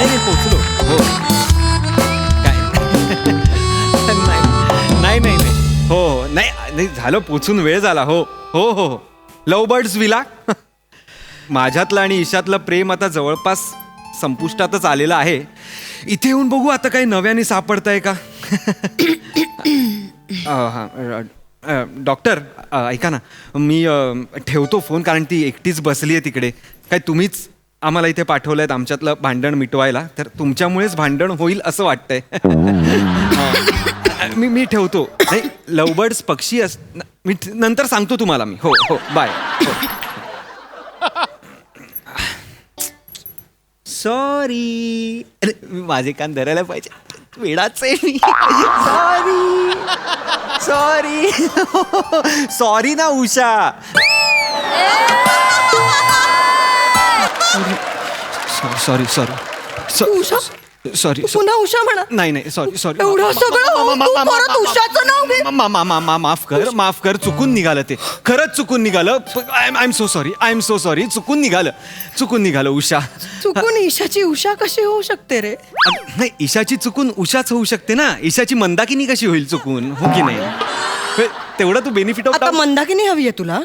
नाही पोचलो. हो काय नाही नाही नाही हो नाही झालं पोचून वेळ झाला. हो हो हो हो लव बर्ड्स विला. माझ्यातलं आणि ईशातलं प्रेम आता जवळपास संपुष्टातच आलेलं आहे. इथे येऊन बघू आता काही नव्याने सापडतंय का. डॉक्टर ऐका ना, मी ठेवतो फोन कारण ती एकटीच बसली आहे तिकडे. काय तुम्हीच आम्हाला इथे पाठवलंय आमच्यातलं भांडण मिटवायला, तर तुमच्यामुळेच भांडण होईल असं वाटतंय. मी ठेवतो. नाही लवबर्ड्स पक्षी मी नंतर सांगतो तुम्हाला मी. हो हो बाय. सॉरी. अरे माझे कान धरायला पाहिजे, वेडाच आहे मी. सॉरी सॉरी सॉरी ना Usha. Sorry sorry Usha? Sorry पुन्हा उषा म्हणा. नाही नाही सॉरी सॉरी. एवढं सगळं परत उषाचं नाव घे. माफ कर चुकून निघालं ते. खरंच चुकून निघालं. I am so sorry. चुकून निघालं उषा. चुकून ईशाची उषा कशी होऊ शकते रे? नाही ईशाची चुकून उषाच होऊ शकते ना. ईशाची मंदाकिनी कशी होईल चुकून, हो की नाही? तेवढा तू बेनिफिट ऑफ. आता मंदाकिनी हवी आहे तुला?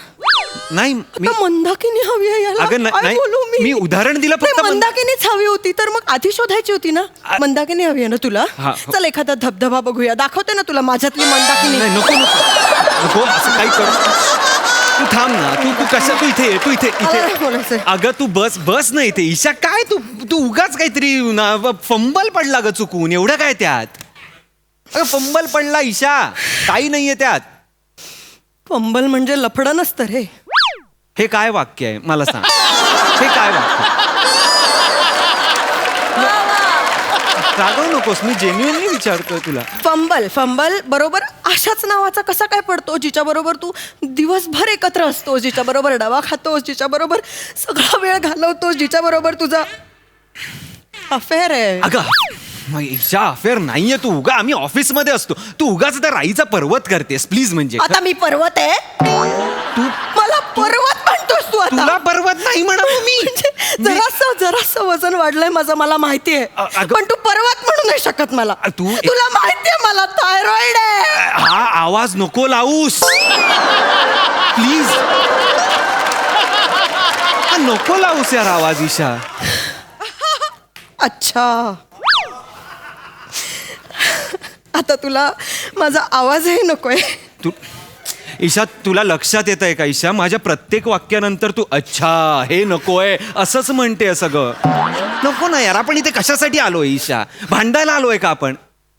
नाही मंदाकिनी हवी आहे याला. अगं नाही मी उदाहरण दिलं फक्त. मंदाकिनीच हवी होती तर मग आधी शोधायची होती ना. मंदाकिनी हवी आहे ना तुला? चल एखादा धबधबा बघूया. दाखवते ना तुला माझ्यातली मंदाकिनी. नाही नको नको नको असं काही कर. तू थांब ना. तू कशा तू इथे. अगं तू बस ना इथे. ईशा काय तू उगाच काहीतरी फंबल पडला ग चुकून. एवढं काय त्यात? अगं फंबल पडला ईशा, काही नाहीये त्यात. फंबल म्हणजे लफडं नसतं रे. हे काय वाक्य आहे मला सांग. हे काय वाक्य? रागवू नकोस, मी जेन्युइनली विचारतोय तुला. फंबल बरोबर अशाच नावाचा कसा काय पडतो, जिच्या बरोबर तू दिवसभर एकत्र असतोस, जिच्या बरोबर डबा खातोस, जिच्या बरोबर सगळा वेळ घालवतोस, जिच्या बरोबर तुझा अफेअर आहे. अगं ईशा अफेअर नाहीये. तू उगा आम्ही ऑफिस मध्ये असतो. तू उगाच त्या राईचा पर्वत करतेस प्लीज. म्हणजे आता मी पर्वत आहे? तू मला पर्वत म्हणतोस तू आता? तुला पर्वत नाही म्हणावं मी. जरासं वजन वाढलंय माझं, मला माहितीये. पण तू पर्वत म्हणू नाही शकत मला. तुला माहितीये मला थायरॉइड आहे. हा आवाज नको लावूस प्लीज. नको लावूस यार आवाज ईशा. अच्छा आता तुला माझा आवाजही नकोय? तू ईशा तुला लक्षात येत आहे का ईशा? माझ्या प्रत्येक वाक्यानंतर तू अच्छा हे नकोय असंच म्हणते सगळं. नको ना यार. आपण इथे कशासाठी आलोय ईशा? भांडायला आलोय का आपण?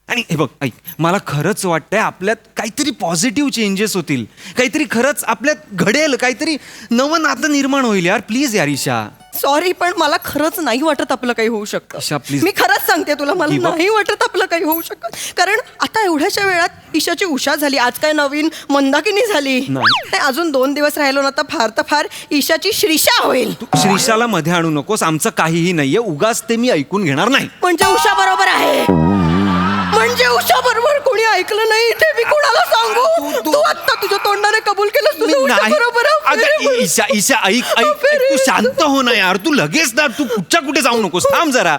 आणि हे बघ ऐक, मला खरंच वाटतंय आपल्यात काहीतरी पॉझिटिव्ह चेंजेस होतील. काहीतरी खरंच आपल्यात घडेल. काहीतरी नवं नातं निर्माण होईल यार. प्लीज यार ईशा. सॉरी पण मला खरंच नाही वाटत आपलं काही होऊ शकतं. ईशा प्लीज. मी खरंच सांगते तुला, मला नाही वाटत आपलं काही होऊ शकत. कारण आता एवढ्याशा वेळात ईशाची उषा झाली, आज काय नवीन मंदाकिनी झाली. अजून 2 दिवस राहिलो ना तर फार ईशाची श्रीषा होईल. तू श्रीषाला मध्ये आणू नकोस. आमचं काहीही नाहीये. उगाच ते मी ऐकून घेणार नाही. म्हणजे उषा बरोबर आहे? म्हणजे उषा बरोबर कोणी ऐकलं नाही इथे? मी कोणाला सांगू? तू आता तुझ्या तोंडाने कबूल केलंस तुझं उषा बरोबर आहे. ईशा ऐक तू शांत हो ना यार. तू लगेच ना तू कुठे जाऊ नकोस. थांब जरा.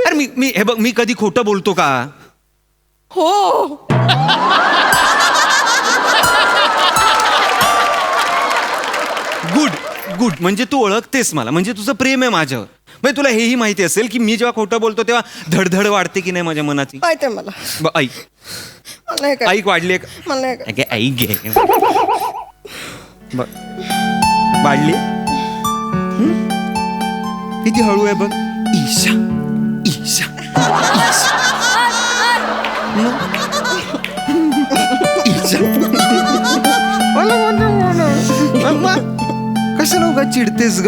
अरे मी हे बघ, मी कधी खोटं बोलतो का? हो गुड म्हणजे तू ओळखतेस मला. म्हणजे तुझं प्रेम आहे माझ्यावर. म्हणजे तुला हेही माहिती असेल की मी जेव्हा खोटं बोलतो तेव्हा धडधड वाढते की नाही माझ्या मनाची. माहिती मला. ऐक वाढली मला ऐक घे. वाढली किती हळू आहे बघ. ईशा ईशा कशाला उगा चिडतेस ग?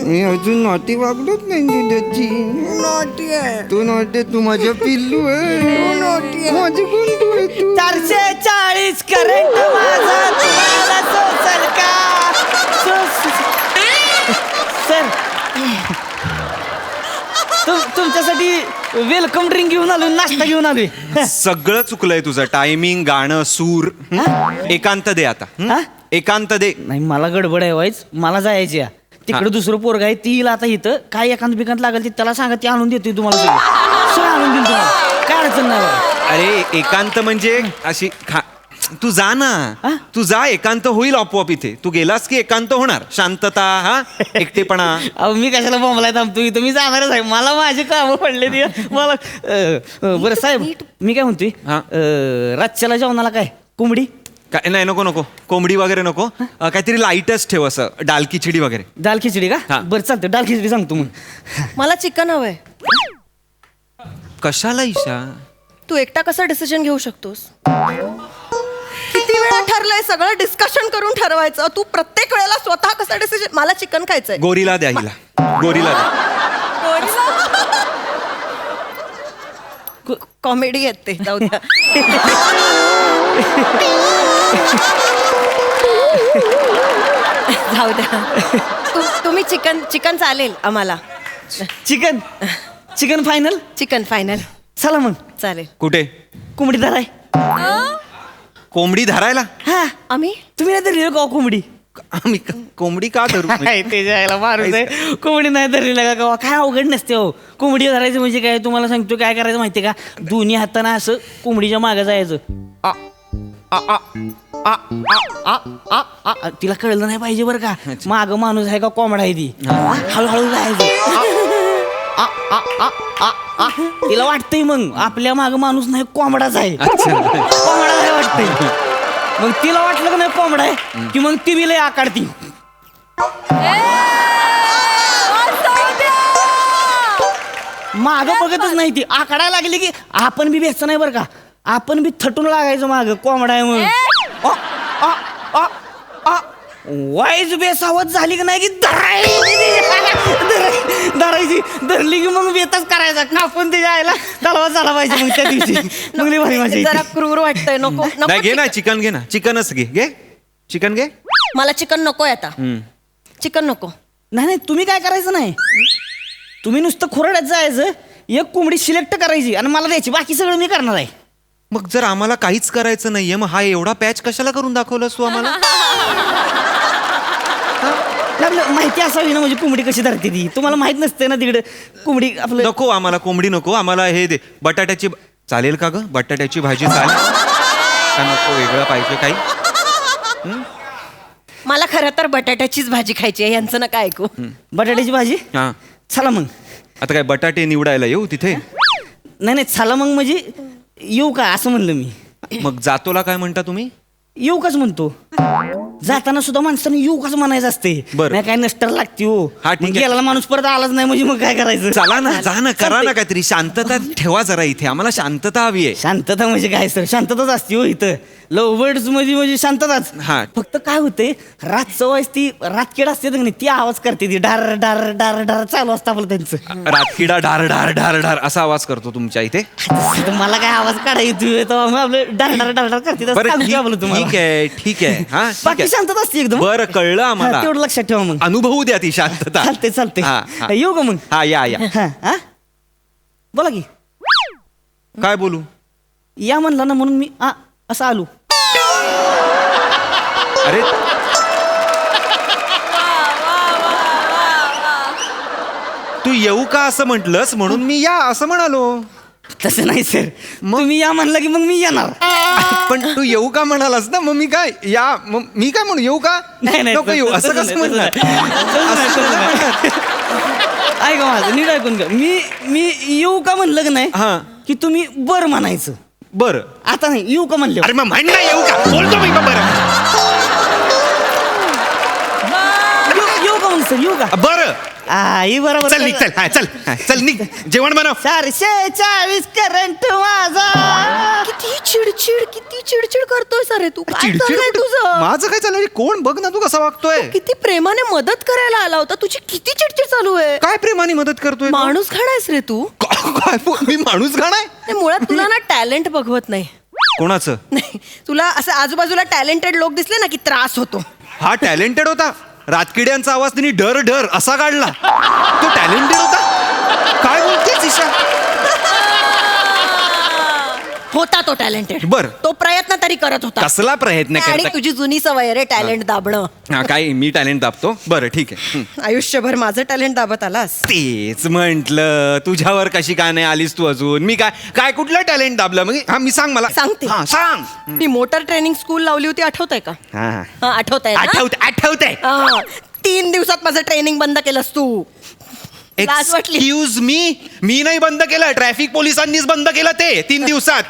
मी अजून नॉटी वागलोच नाही तुझ्याची. नॉटी आहे तू नॉटी. तू माझ्या पिल्लू आहे. माझी गुंडू आहे तू. 440 करंट माझा तुम्हाला सोचल का? सर तुमच्यासाठी वेलकम ड्रिंक घेऊन आलोय, नाश्ता घेऊन आलोय. सगळं चुकलंय तुझं. टायमिंग, गाणं, सूर. एकांत दे आता. हा? एकांत दे. नाही मला गडबड आहे वाईच, मला जायची आहे. तिकडे दुसरं पोरग आहे, ती येईल आता इथं. काय एकांत बिकांत लागेल ते त्याला सांगा, ती आणून देते तुम्हाला सगळं आणून देईल तुम्हाला, काय अडचण नाही बघा. अरे एकांत म्हणजे अशी तू जा ना. हा? तू जा, एकांत होईल आपोआप इथे. तू गेलास की एकांत होणार. शांतता, हा, एकटेपणा. अहो मी कशाला बॉम्बलाय थांबतो इथं, मी जाणारच आहे. मला माझी कामं पडले ती मला. बरं साहेब, मी काय म्हणतोय, हा. रातच्याला जेवणाला काय कोंबडी? काय नाही, नको नको, कोंबडी वगैरे नको. काहीतरी लाईटच ठेव, असं डाल खिचडी वगैरे. दाल खिचडी हा. का? बरं चालतं, दाल खिचडी सांगतो मग. मला चिकन हवंय. कशाला ईशा? तू एकटा कसा डिसिजन घेऊ शकतोस? किती वेळा ठरलंय, सगळं डिस्कशन करून ठरवायचं. तू प्रत्येक वेळेला स्वतः कसा डिसिजन? मला चिकन खायचंय. गोरीला द्या हिला, गोरीला द्या. कॉमेडी येते, जाऊ द्या. जाऊ द्या. तुम्ही चिकन चालेल आम्हाला. Chicken final. Chicken final. चला मग. चालेल. कुठे? कोंबडी धराय. कोंबडी धरायला? हा, आम्ही तुम्ही नाही धरली का कोंबडी? आम्ही कोंबडी का धरू? ते जायला मारून आहे. कोंबडी नाही धरली का गावा, काय अवघड नसते हो. कोंबडी धरायचं म्हणजे काय, तुम्हाला सांगतो काय करायचं माहितीये का? दोन्ही हाताना असं कोंबडीच्या मागे जायचं. आ, आ, आ, आ, आ, आ, आ, आ. तिला कळलं नाही पाहिजे बरं का, माग माणूस आहे का कोंबडा आहे ती. हळूहळू जायचं. आ, आ, आ, आ, आ. तिला वाटतंय मग आपल्या माग माणूस नाही, कोंबडाच आहे. कोंबडा आहे वाटतंय. मग तिला वाटलं का नाही कोंबडा आहे, की मग ती लय आकाडती. माग बघतच नाही ती, आकाडायला लागली की आपण बी भेटचं नाही बरं का, आपण बी थटून लागायचं माग, कोंबडा आहे म्हणून. वाईज बेसावत झाली की नाही की धरायची, धरली की मग बेतच करायचा, कापून ते जायला तलवा झाला पाहिजे मग त्या दिवशी. मग लई भारी मजा जरा येते. क्रूर वाटतंय. नको नाही, नको घे ना चिकन, घे ना चिकनच घे. घे चिकन घे. मला चिकन नकोय आता. चिकन नको. नाही नाही, तुम्ही काय करायचं नाही, तुम्ही नुसतं खोरड्यात जायचं, एक कोंबडी सिलेक्ट करायची आणि मला द्यायची, बाकी सगळं मी करणार आहे. मग जर आम्हाला काहीच करायचं नाहीये, मग हा एवढा पॅच कशाला करून दाखवलास तू आम्हाला? आपलं माहिती असावी ना, म्हणजे कोंबडी कशी धरते ती. तुम्हाला माहित नसते ना तिकडे कोंबडी. आपलं नको, आम्हाला कोंबडी नको. आम्हाला हे दे, बटाट्याची. चालेल का ग? बटाट्याची भाजी चालेल का? नको, वेगळं पाहिजे काही? मला खरं तर बटाट्याचीच भाजी खायची आहे, यांचं नका ऐकू. बटाट्याची भाजी. हा, चला मग. आता काय बटाटे निवडायला येऊ तिथे? नाही नाही, चला मग म्हणजे येऊ का असं म्हणलं मी. मग जातोला काय म्हणता तुम्ही? येऊ काच म्हणतो. जाताना सुद्धा माणसानं येऊ काच म्हणायचं असते. बरं. नाही काय नष्टर लागते हो. हा, ठीक मग आहे. गेला माणूस परत आलाच नाही म्हणजे मग काय करायचं. चला ना, जा ना, करा ना चालतंय. काहीतरी. शांतता ठेवा जरा इथे, आम्हाला शांतता हवी आहे. शांतता म्हणजे काय सर, शांतताच असते हो इथं. लव्ह बर्ड्स म्हणजे शांतताच. हा. फक्त काय होते, रातचं वाईस ती रातकीड असते ना, ती आवाज करते, ती डार डार डार डार चालू असतं आपलं त्यांचं. रातकिडा ढार ढार ढार ढार असा आवाज करतो तुमच्या इथे? तर मला काय आवाज काढायला येतो, मग आपलं डार डार डार डार करते तसं बरं, सांगू ठीक का आपलं तुम्हाला? ठीक आहे, ठीक आहे. हा, ठीक बाकी आहे. शांतता असते एकदम. बरं, कळलं आम्हाला. हा, तेवढं लक्षात ठेवा मग. अनुभवू द्या ती शांतता. चालते चालते. हा, हा. येऊ का मग? हा, या या. हा, हा? बोला की. काय बोलू? या म्हणला ना म्हणून मी असं आलो. अरे तू येऊ का असं म्हटलंस म्हणून मी या असं म्हणालो. तसं नाही सर, तुम्ही या म्हणला की मग मी येणार. पण तू येऊ का म्हणालास ना, मग मी काय या, मग मी काय म्हणू, येऊ का? नाही नाही, नको येऊ असं कसं म्हणणार? ऐका माझं नीट ऐकून घ्या. मी येऊ का म्हणलं की नाही, हा. की तुम्ही बर म्हणायचं. बरं. आता नाही, येऊ का म्हणले. अरे मग म्हण ना, येऊ का बोलतो मी. बरं येऊ का म्हणलं सर, येऊ का? बरं, आई बरोबर. चल निघ, चल. हा, चल. हा, चल निघ, जेवण बनव. 440 करंट माझा. किती चिडचिड करतोय सर तू. काय चिडचिड चाललंय कुठं? तुझं? माझं काय चाललंय? कोण बघ ना, तू कसा वागतोय. किती प्रेमाने मदत करायला आला होता, तुझी किती चिडचिड चालू आहे. काय प्रेमाने मदत करतोय? माणूस खाणायस रे तू. काय मी माणूस गाणाय? नाही, मुळात तुला ना टॅलेंट बघवत नाही. कोणाचं? नाही, तुला असं आजूबाजूला टॅलेंटेड लोक दिसले ना की त्रास होतो. हा टॅलेंटेड होता. रातकिड्यांचा आवाज त्यांनी डर डर असा काढला. तो टॅलेंटेड होता. काय बोलतो? ईशा? होता तो टॅलेंटेड. बर. तो प्रयत्न तरी करत होता. कसला प्रयत्न आणि करता? तुझी जुनी सवय रे टॅलेंट दाबणं. हा, काय मी टॅलेंट दाबतो? बरं ठीक आहे. आयुष्यभर माझं टॅलेंट दाबत आलास. तेच म्हंटल, तुझ्यावर कशी काय नाही आलीस तू अजून? मी काय काय कुठलं टॅलेंट दाबलं? मग हा मी सांग मला. सांगते. हा सांग. मी मोटर ट्रेनिंग स्कूल लावली होती, आठवत आहे का? हा हा, आठवत आहे. आठवतंय. 3 दिवसात माझं ट्रेनिंग बंद केलंस तू. लाज वाटली. एक्सक्यूज मी नाही बंद केलं, ट्रॅफिक पोलिसांनीच बंद केलं ते 3 दिवसात.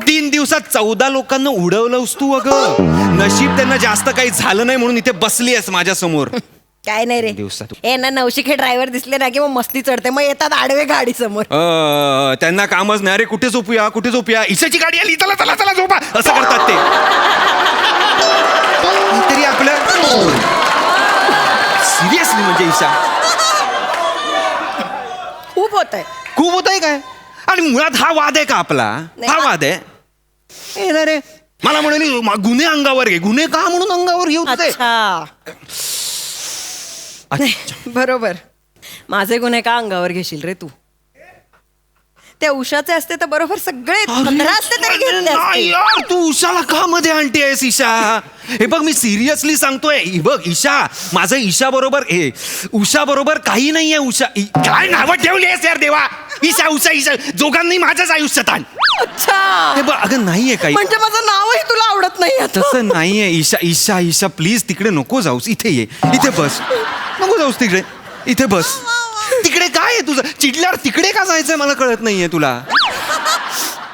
3 दिवसात 14 लोकांना उडवलंस तू. अगं नशीब त्यांना जास्त काही झालं नाही म्हणून इथे बसली आहेस माझ्या समोर. काय नाही रे, दिवसात. ए ना नवशिके ड्रायव्हर दिसले ना की मग मस्ती चढते, मग येतात आडवे गाडी समोर. त्यांना कामच नाही. अरे कुठे झोपूया ईशाची गाडी आली, चला चला चला झोपा, असं करतात ते. तरी आपलं सिरियसली म्हणजे ईशा खूप होत आहे काय? आणि मुळात हा वाद आहे का आपला? हा वाद आहे. ए रे मला म्हणाली गुन्हे अंगावर घे. गुन्हे का म्हणून अंगावर घेऊ तुझे? नाही, बरोबर. माझे गुन्हे का अंगावर घेशील रे तू? त्या उषाचे असते तर बरोबर सगळे 15 असते तरी घेतले नाही असते. यार, तू उषाला का मध्ये आणते आहेस ईशा? हे बघ मी सिरियसली सांगतोय. हे बघ ईशा, माझं ईशा बरोबर उषा बरोबर काही नाहीये. काय नावं ठेवली आहेस यार देवा? ईशा ईशा दोघांनी माझ्याच आयुष्यात आण. अच्छा, हे बघ अगं नाहीये काही. म्हणजे माझं नावही तुला आवडत नाही आता? तसं नाहीये ईशा प्लीज तिकडे नको जाऊस. इथे ये, इथे बस. नको जाऊस तिकडे, इथे बस. तिकडे काय आहे तुझं? चिडल्यावर तिकडे का जायचंय मला कळत नाहीये तुला.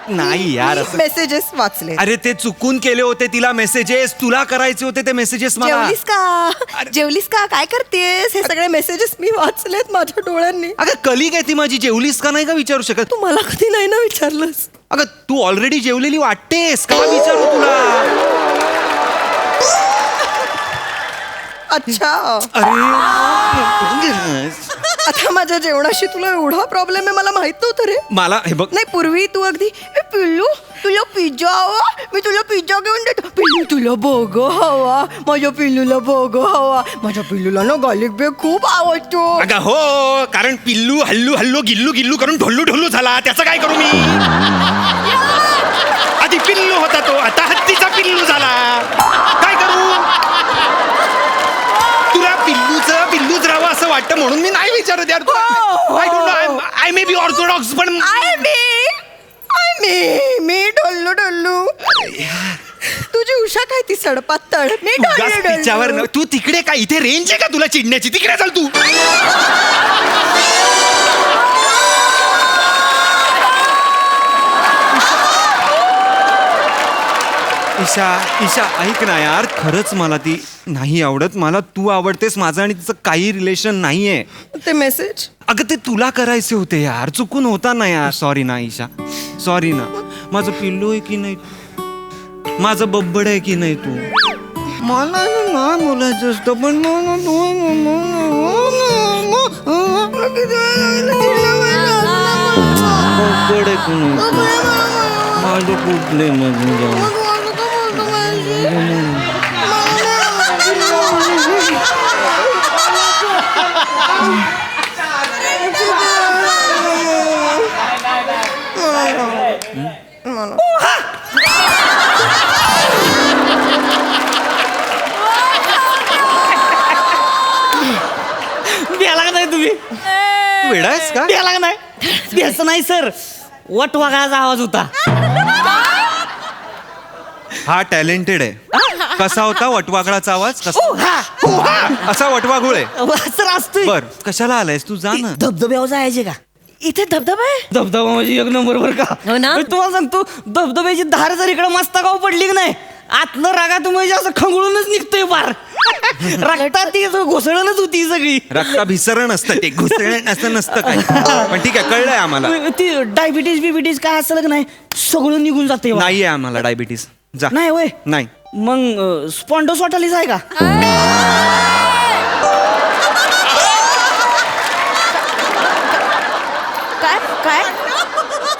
नाही यार असं. मेसेजेस वाचले. अरे ते चुकून केले होते तिला मेसेजेस. तुला करायचे होते ते मेसेजेस मला. जेवलीस का काय करतेस? हे सगळे मेसेजेस मी वाचलेत माझ्या डोळ्यांनी. अगं कलिग आहे ती माझी. जेवलीस का नाही का विचारू शकत? तू मला कधी नाही ना विचारलंस. अगं तू ऑलरेडी जेवलेली वाटतेस का विचारू तुला? अच्छा, अरे आता माझ्या जेवणाशी तुला एवढा प्रॉब्लेम आहे मला माहित नव्हतं रे. मला हे बघ. नाही, पूर्वी तू अगदी "ए, पिल्लू तुला पिझ्झा हवा, मी तुला पिझ्झा घेऊन देतो. पिल्लू तुला बर्गर हवा, माझ्या पिल्लूला बर्गर हवा. माझ्या पिल्लूला ना गार्लिक ब्रेड खूप आवडतो. अगं हो, कारण पिल्लू हल्लू हल्लू गिल्लू गिल्लू करून ढोल्लू ढोल्लू झाला. त्याचं काय करू मी? आधी पिल्लू होता तो, आता हत्तीचा पिल्लू झाला. काय करू? तुला पिल्लूच राहावं असं वाटतं म्हणून मी नाही विचारत यार. I don't know, I may be orthodox पण मी ढोल्लू ढोल्लू. तुझी उषा काय ती सडपातळ. मी ढोल्लू तिच्यावर ढोल्लू. तू तिकडे काय इथे रेंज आहे का तुला चिडण्याची? तिकडे चल तू. ईशा ऐक ना यार, खरंच मला ती नाही आवडत. मला तू आवडतेस. माझं आणि तिचं काही रिलेशन नाहीये. ते मेसेज अगं ते तुला करायचे होते यार, चुकून होता ना यार. सॉरी ना ईशा, सॉरी ना. माझं पिल्लू आहे की नाही? माझं बब्बड आहे की नाही तू? मला नाही बोलायचं असतं पण बब्बड आहे की नाही? माझं कुठले मग द्यायला का नाही तुम्ही? वेडा आहेस का? द्यायला का नाही? द्यायचं नाही सर, वटवाघळाचा आवाज होता. हा टॅलेंटेड आहे. कसा होता वटवाघळाचा आवाज? कसा? असा वटवाघूळ आहे सर असतोय. बर. कशाला आलायस तू? जा ना. धबधब्यावर जायचे का? इथे धबधबा आहे. धबधबा म्हणजे एक नंबर बर का. हो ना? मी तुम्हाला सांगतो, धबधब्याची धार जर इकडे मस्तकाव पडली की नाही, आतलं रागात म्हणजे असं खंगळूनच निघतोय पार. रक्तात ती घोसळणच होती सगळी. रक्ताभिसरण असतं ते, घुसळण असं नसतं काय. पण ठीक आहे, कळलंय आम्हाला. ती डायबिटीज बिबिटीज काय असलं की नाही, सगळं निघून जाते. नाहीये आम्हाला डायबिटीस. जा. नाही होय? नाही. मग स्पॉन्डोसॉटालिस आहे का? काय काय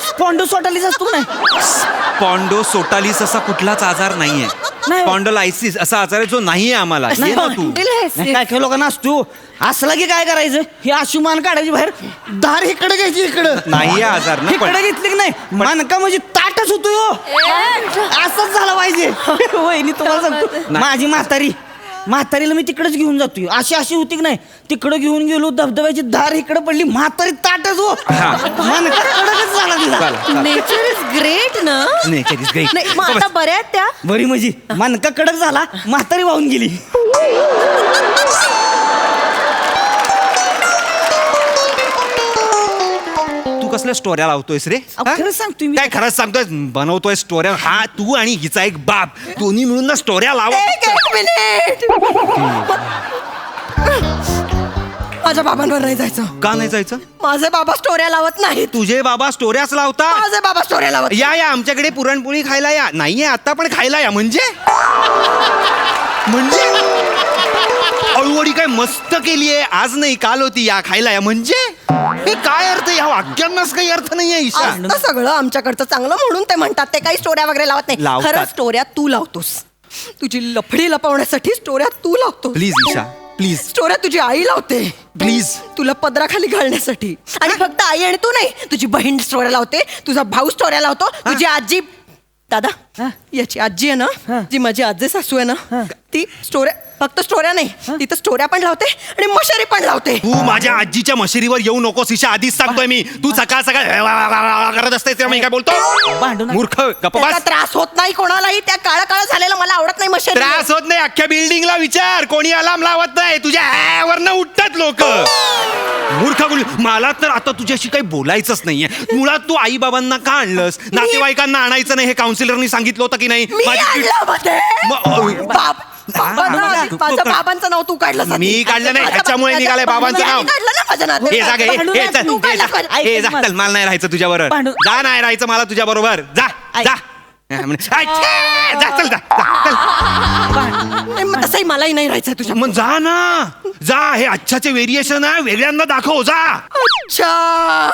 स्पॉन्डोसॉटालिस असतो का नाही? स्पॉन्डोसोटालिस असा कुठलाच आजार नाहीये. नाही. स्पॉन्डलायसिस असा आजार आहे जो नाहीये आम्हाला. ये ना तू. नाही, काय काय लोकांना असतो असला की काय करायचं, हे अशी मान काढायची बाहेर, दार इकडे घ्यायची, इकडं नाहीये आजार ना पण. इकडे घेतली की नाही मानका म्हणजे ताटच होतो यो. असंच झालं पाहिजे. वहिनी तुम्हाला सांगतो, माझी म्हातारीला मी तिकडेच घेऊन जातोय. अशी होती की नाही, तिकडे घेऊन गेलो, धबधब्याची धार इकडे पडली, म्हातारी ताटच हो. मानका कडकच झाला तिला. नेचर इज ग्रेट ना. Nature is great. नाही, मग आता बऱ्या आहेत त्या. बरी म्हणजे मानका कडक झाला, म्हातारी वाहून गेली. तू कसल्या स्टोऱ्या लावतोयस रे? अहो, खरंच सांगतोय मी. काय खरंच सांगतोय, बनवतोय स्टोऱ्या? हा, तू आणि हिचा एक बाप दोन्ही मिळून ना स्टोऱ्या लावा. एक मिनिट. माझ्या बाबांवर नाही जायचं. का नाही जायचं? माझे बाबा स्टोऱ्या लावत नाहीत. तुझे बाबा स्टोऱ्याच लावता. माझे बाबा स्टोऱ्या लावत. या आमच्याकडे पुरणपोळी खायला या. नाहीये आता पण खायला या. म्हणजे अळूवडी काय मस्त केलीये, आज नाही काल होती, या खायला या. म्हणजे हे काय अर्थ? या वाक्यांनाच काही अर्थ नाहीये ईशा. असतं सगळं आमच्याकडचं चांगलं म्हणून ते म्हणतात. ते काही स्टोऱ्या वगैरे लावत नाही. लावतात. खरं स्टोऱ्या तू लावतोस. तुझी लफडी लपवण्यासाठी स्टोऱ्या तू लावतोस. प्लीज ईशा, प्लीज स्टोऱ्या तुझी आई लावते. प्लीज. तुला पदराखाली घालण्यासाठी. आणि फक्त आई आणि तू नाही, तुझी बहीण स्टोऱ्या लावते, तुझा भाऊ स्टोऱ्या लावतो, तुझी आजी. दादा, याची आजी आहे ना, जी माझी आजी सासू आहे ना, ती स्टोऱ्या, फक्त स्टोऱ्या नाही, ती तर स्टोऱ्या पण लावते आणि मशारी पण लावते. तू माझ्या आजीच्या मशिरीवर येऊ नकोस ईशा, आधीच सांगतोय मी. तू सकाळ सकाळ करत असते तेव्हा मी काय बोलतो? भांडू नका. मूर्ख, गप्प त्याचा बस. त्रास होत नाही कोणालाही. त्या काळा काळा झालेला मला आवडत नाही मशारी. त्रास होत नाही. अख्ख्या बिल्डिंगला विचार, कोणी अलार्म लावत नाही. तुझ्या वरनं उठतात लोक. मूर्ख बोल. मला तर आता तुझ्याशी काही बोलायचंच नाहीये. मुळात तू आई बाबांना का आणलंस? नातेवाईकांना आणायचं नाही हे काउन्सिलरनी सांगितलं होतं की नाही? मी माझी चिड- आणलं मध्ये. मग- बाबांना आधी माझ्या बाबांचं नाव तू काढलं. मी काढलं नाही, ह्याच्यामुळे निघालंय बाबांचं नाव. काढलं ना माझ्या नावात. हे जा गे, भांडू हे नका, चल, तू हे काढलं जा. माझ्या- हे जा, चल, मला नाही राहायचं तुझ्या बरोबर. भांडू- जा, नाही राहायचं मला तुझ्या बरोबर. जा जा. जा, चल, जा, चल. नाही, मग तसंही मलाही नाही राहायचं तुझ्या. मग जा ना, जा. हे अच्छाचे व्हेरिएशन आहे, वेगळ्यांना दाखव. जा. अच्छा.